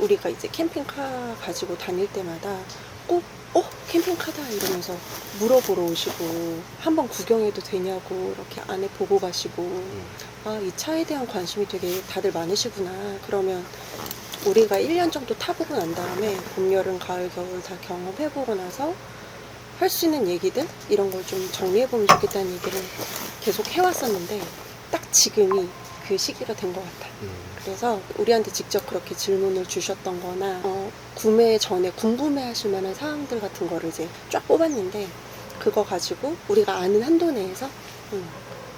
우리가 이제 캠핑카 가지고 다닐 때마다 꼭 캠핑카다 이러면서 물어보러 오시고 한번 구경해도 되냐고 이렇게 안에 보고 가시고 아, 이 차에 대한 관심이 되게 다들 많으시구나. 그러면 우리가 1년 정도 타보고 난 다음에 봄, 여름, 가을, 겨울 다 경험해보고 나서 할 수 있는 얘기들 이런 걸 좀 정리해보면 좋겠다는 얘기를 계속 해왔었는데 딱 지금이 그 시기가 된 것 같아. 그래서 우리한테 직접 그렇게 질문을 주셨던 거나 구매 전에 궁금해 하실 만한 사항들 같은 거를 이제 쫙 뽑았는데 그거 가지고 우리가 아는 한도 내에서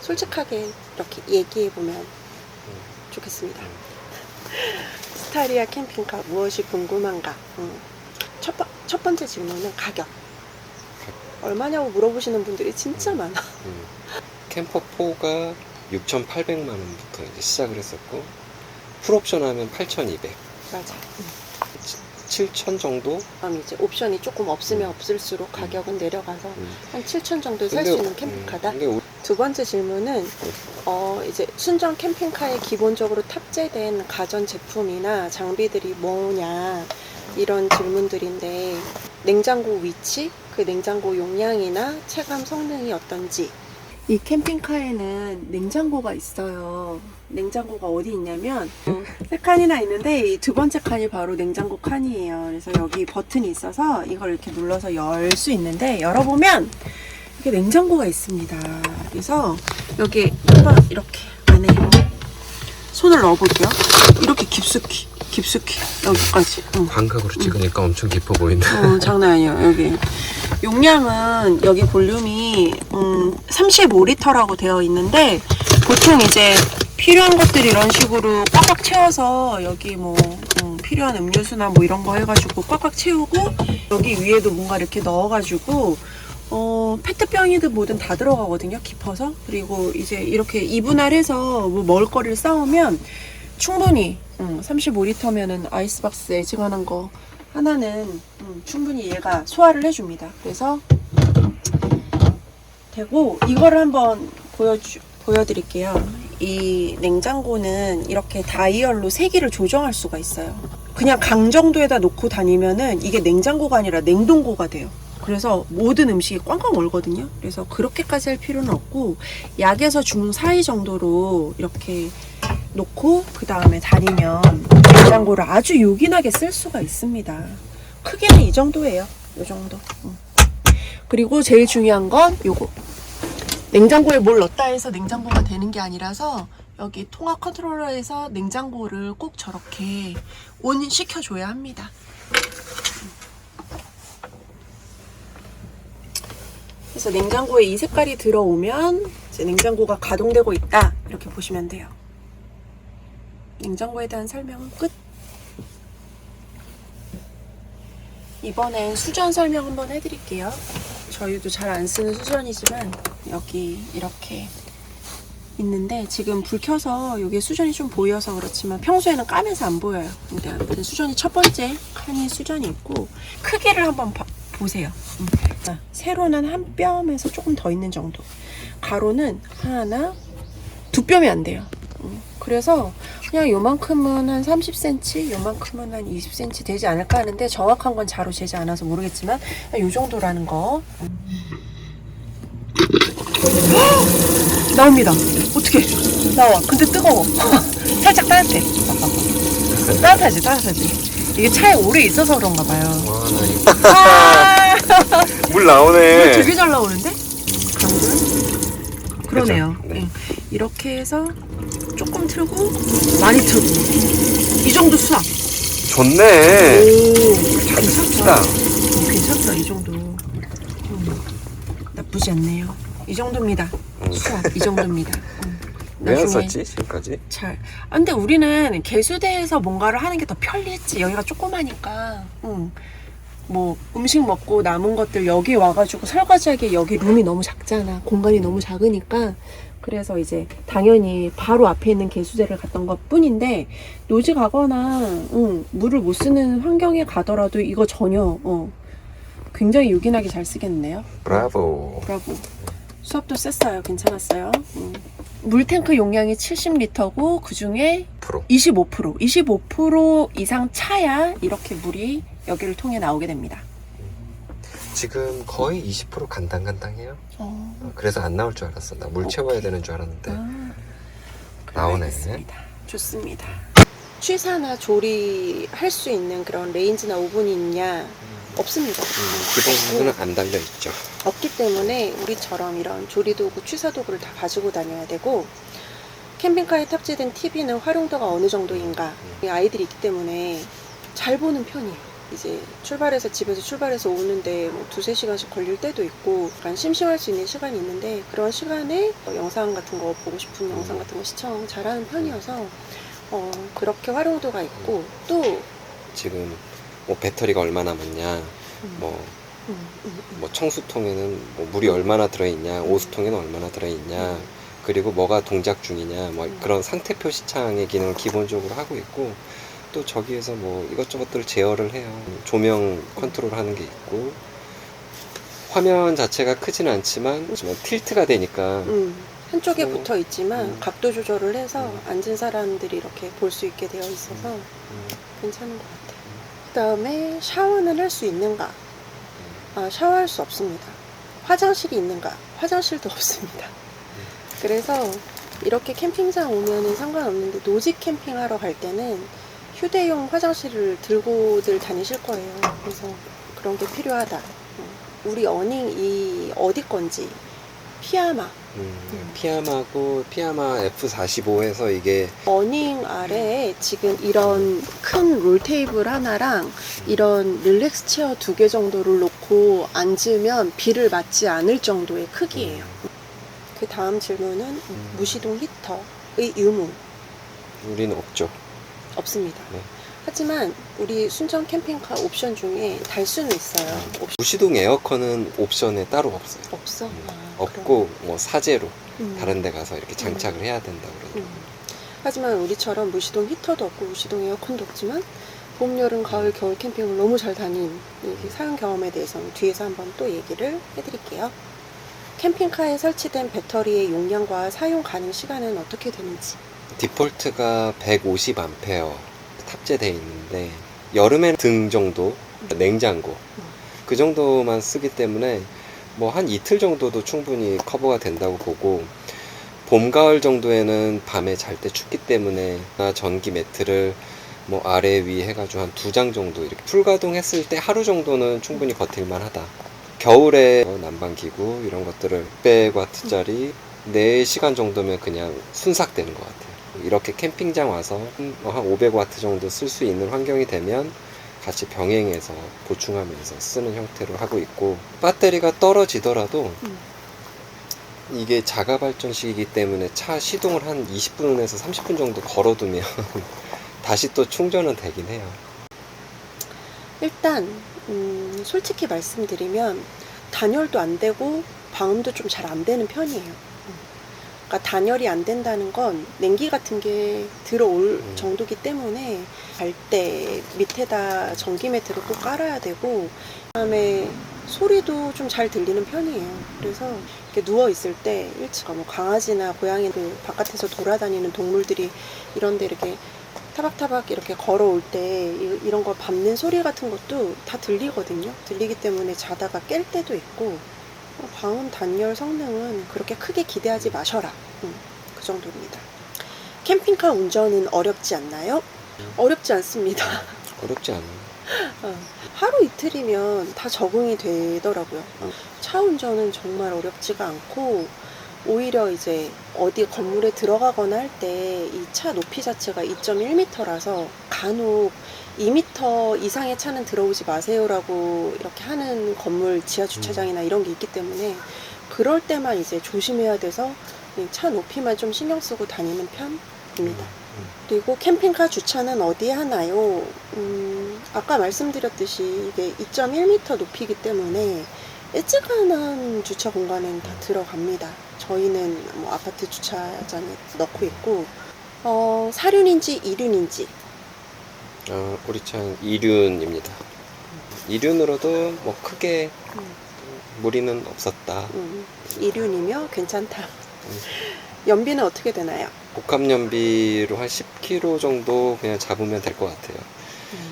솔직하게 이렇게 얘기해보면 좋겠습니다. 스타리아 캠핑카 무엇이 궁금한가? 첫 번째 질문은 가격. 얼마냐고 물어보시는 분들이 진짜 많아. 캠퍼4가 6,800만 원부터 이제 시작을 했었고 풀옵션 하면 8,200. 맞아. 7,000 정도? 그럼 이제 옵션이 조금 없으면 없을수록 가격은 내려가서 한 7,000 정도에 살 수 있는 캠핑카다. 두 번째 질문은 이제 순정 캠핑카에 기본적으로 탑재된 가전 제품이나 장비들이 뭐냐 이런 질문들인데 냉장고 위치, 그 냉장고 용량이나 체감 성능이 어떤지. 이 캠핑카에는 냉장고가 있어요. 냉장고가 어디 있냐면 세 칸이나 있는데 이 두 번째 칸이 바로 냉장고 칸이에요. 그래서 여기 버튼이 있어서 이걸 이렇게 눌러서 열 수 있는데 열어보면 이게 냉장고가 있습니다. 그래서 여기 한번 이렇게 안에 손을 넣어볼게요. 이렇게 깊숙이 여기까지. 광각으로 찍으니까 엄청 깊어 보인다. 장난 아니에요. 여기 용량은 여기 볼륨이 35리터라고 되어 있는데 보통 이제 필요한 것들 이런 식으로 꽉꽉 채워서 여기 뭐 필요한 음료수나 뭐 이런 거 해가지고 꽉꽉 채우고 여기 위에도 뭔가 이렇게 넣어가지고 페트병이든 뭐든 다 들어가거든요. 깊어서. 그리고 이제 이렇게 이분할해서 뭐 먹을 거리를 쌓으면 충분히 35리터면은 아이스박스 애지간한 거 하나는 충분히 얘가 소화를 해줍니다. 그래서 되고 이거를 한번 보여드릴게요. 이 냉장고는 이렇게 다이얼로 세기를 조정할 수가 있어요. 그냥 강정도에다 놓고 다니면은 이게 냉장고가 아니라 냉동고가 돼요. 그래서 모든 음식이 꽝꽝 얼거든요. 그래서 그렇게까지 할 필요는 없고 약에서 중 사이 정도로 이렇게 놓고 그 다음에 다니면 냉장고를 아주 요긴하게 쓸 수가 있습니다. 크기는 이 정도예요. 이 정도. 그리고 제일 중요한 건 요거. 냉장고에 뭘 넣었다 해서 냉장고가 되는 게 아니라서 여기 통합 컨트롤러에서 냉장고를 꼭 저렇게 온 시켜줘야 합니다. 그래서 냉장고에 이 색깔이 들어오면 이제 냉장고가 가동되고 있다 이렇게 보시면 돼요. 냉장고에 대한 설명은 끝. 이번엔 수전 설명 한번 해드릴게요. 저희도 잘 안 쓰는 수전이지만 여기 이렇게 있는데 지금 불 켜서 여기 수전이 좀 보여서 그렇지만 평소에는 까매서 안 보여요. 근데 아무튼 수전이 첫 번째 칸이 수전이 있고 크기를 한번 보세요. 자, 세로는 한 뼘에서 조금 더 있는 정도. 가로는 하나, 두 뼘이 안 돼요. 그래서 그냥 요만큼은 한 30cm, 요만큼은 한 20cm 되지 않을까 하는데 정확한 건 자로 재지 않아서 모르겠지만 요 정도라는 거. 나옵니다. 어떻게 나와. 근데 뜨거워. 살짝 따뜻해. 따뜻하지. 이게 차에 오래 있어서 그런가 봐요. 와, 나 물 나오네. 물 되게 잘 나오는데? 강물? 그러네요. 그렇죠? 네. 이렇게 해서 조금 틀고 많이 틀고 이 정도 수압. 좋네. 오, 자주 씁시다. 괜찮다. 이 정도. 나쁘지 않네요. 이 정도입니다. 수압 이 정도입니다. 왜 안 썼지 지금까지? 잘. 근데 우리는 개수대에서 뭔가를 하는 게 더 편리했지. 여기가 조그마니까. 뭐 음식 먹고 남은 것들 여기 와가지고 설거지하기에 여기 룸이 너무 작잖아. 공간이 너무 작으니까. 그래서 이제 당연히 바로 앞에 있는 개수대를 갔던 것 뿐인데 노지 가거나 물을 못 쓰는 환경에 가더라도 이거 전혀 굉장히 요긴하게 잘 쓰겠네요. 브라보. 수압도 셌어요. 괜찮았어요. 물탱크 용량이 70리터고 그 중에 프로. 25% 이상 차야 이렇게 물이 여기를 통해 나오게 됩니다. 지금 거의 20% 간당간당해요. 어, 그래서 안 나올 줄 알았어. 나 물 채워야 되는 줄 알았는데. 나오네. 알겠습니다. 좋습니다. 취사나 조리할 수 있는 그런 레인지나 오븐이 있냐? 없습니다. 기본은 안 달려 있죠. 없기 때문에 우리처럼 이런 조리도구, 취사도구를 다 가지고 다녀야 되고, 캠핑카에 탑재된 TV는 활용도가 어느 정도인가. 아이들이 있기 때문에 잘 보는 편이에요. 이제 집에서 출발해서 오는데 뭐 2-3시간씩 걸릴 때도 있고, 약간 심심할 수 있는 시간이 있는데, 그런 시간에 영상 같은 거 보고 싶은 영상 같은 거 시청 잘하는 편이어서 그렇게 활용도가 있고, 또 지금 뭐 배터리가 얼마나 남았냐, 뭐 청수통에는 뭐 물이 얼마나 들어있냐, 오수통에는 얼마나 들어있냐, 그리고 뭐가 동작 중이냐, 뭐 그런 상태표 시창의 기능을 기본적으로 하고 있고, 또 저기에서 뭐 이것저것들을 제어를 해요. 조명 컨트롤 하는 게 있고, 화면 자체가 크지는 않지만 틸트가 되니까 한쪽에 그래서, 붙어 있지만 각도 조절을 해서 앉은 사람들이 이렇게 볼 수 있게 되어 있어서 괜찮은 것 같아요. 그 다음에 샤워는 할 수 있는가? 샤워할 수 없습니다. 화장실이 있는가? 화장실도 없습니다. 그래서 이렇게 캠핑장 오면은 상관없는데, 노지 캠핑하러 갈 때는 휴대용 화장실을 들고들 다니실 거예요. 그래서 그런 게 필요하다. 우리 어닝이 어디 건지 피아마. 피아마고, 피아마 F45 해서 이게 어닝 아래에 지금 이런 큰 롤테이블 하나랑 이런 릴렉스 체어 2개 정도를 놓고 앉으면 비를 맞지 않을 정도의 크기예요. 그 다음 질문은 무시동 히터의 유무. 우리는 없죠. 없습니다. 네. 하지만 우리 순정 캠핑카 옵션 중에 달 수는 있어요. 무시동 에어컨은 옵션에 따로 없어요. 없어? 없고 뭐 사제로 그럼. 다른 데 가서 이렇게 장착을 해야 된다고 그러더라고요. 하지만 우리처럼 무시동 히터도 없고 무시동 에어컨도 없지만 봄, 여름, 가을, 겨울 캠핑을 너무 잘 다닌 이 사용 경험에 대해서는 뒤에서 한번 또 얘기를 해드릴게요. 캠핑카에 설치된 배터리의 용량과 사용 가능 시간은 어떻게 되는지. 디폴트가 150A 탑재되어 있는데, 여름엔 등 정도, 냉장고 그 정도만 쓰기 때문에 뭐 한 이틀 정도도 충분히 커버가 된다고 보고, 봄, 가을 정도에는 밤에 잘 때 춥기 때문에 전기 매트를 뭐 아래 위 해가지고 한 2장 정도 이렇게 풀가동 했을 때 하루 정도는 충분히 버틸만 하다. 겨울에 난방기구 이런 것들을 600W짜리 4시간 정도면 그냥 순삭되는 것 같아요. 이렇게 캠핑장 와서 한 500W 정도 쓸 수 있는 환경이 되면 같이 병행해서 보충하면서 쓰는 형태로 하고 있고, 배터리가 떨어지더라도 이게 자가 발전식이기 때문에 차 시동을 한 20분에서 30분 정도 걸어두면 다시 또 충전은 되긴 해요. 일단 솔직히 말씀드리면 단열도 안 되고 방음도 좀 잘 안 되는 편이에요. 그러니까 단열이 안 된다는 건 냉기 같은 게 들어올 정도기 때문에 갈 때 밑에다 전기 매트를 꼭 깔아야 되고, 그다음에 소리도 좀 잘 들리는 편이에요. 그래서 이렇게 누워 있을 때 뭐 강아지나 고양이 바깥에서 돌아다니는 동물들이 이런데 이렇게 타박타박 이렇게 걸어올 때 이런 거 밟는 소리 같은 것도 다 들리거든요. 들리기 때문에 자다가 깰 때도 있고, 방음 단열 성능은 그렇게 크게 기대하지 마셔라. 그 정도입니다. 캠핑카 운전은 어렵지 않나요? 어렵지 않습니다. 어렵지 않아요. 하루 이틀이면 다 적응이 되더라고요. 차 운전은 정말 어렵지가 않고, 오히려 이제 어디 건물에 들어가거나 할 때 이 차 높이 자체가 2.1m라서 간혹 2m 이상의 차는 들어오지 마세요라고 이렇게 하는 건물 지하 주차장이나 이런 게 있기 때문에, 그럴 때만 이제 조심해야 돼서 차 높이만 좀 신경 쓰고 다니는 편입니다. 그리고 캠핑카 주차는 어디에 하나요? 아까 말씀드렸듯이 이게 2.1m 높이기 때문에 애지간한 주차 공간은 다 들어갑니다. 저희는 뭐 아파트 주차장에 넣고 있고, 4륜인지 2륜인지. 우리 차는 2륜입니다. 2륜으로도 뭐 크게 무리는 없었다. 2륜이며 괜찮다. 연비는 어떻게 되나요? 복합 연비로 한 10km 정도 그냥 잡으면 될 것 같아요.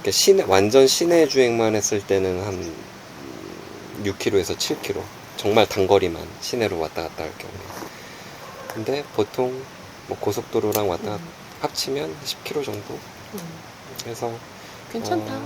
그러니까 완전 시내 주행만 했을 때는 한 6km에서 7km. 정말 단거리만 시내로 왔다 갔다 할 경우에. 근데 보통 뭐 고속도로랑 합치면 10km 정도. 그래서 괜찮다.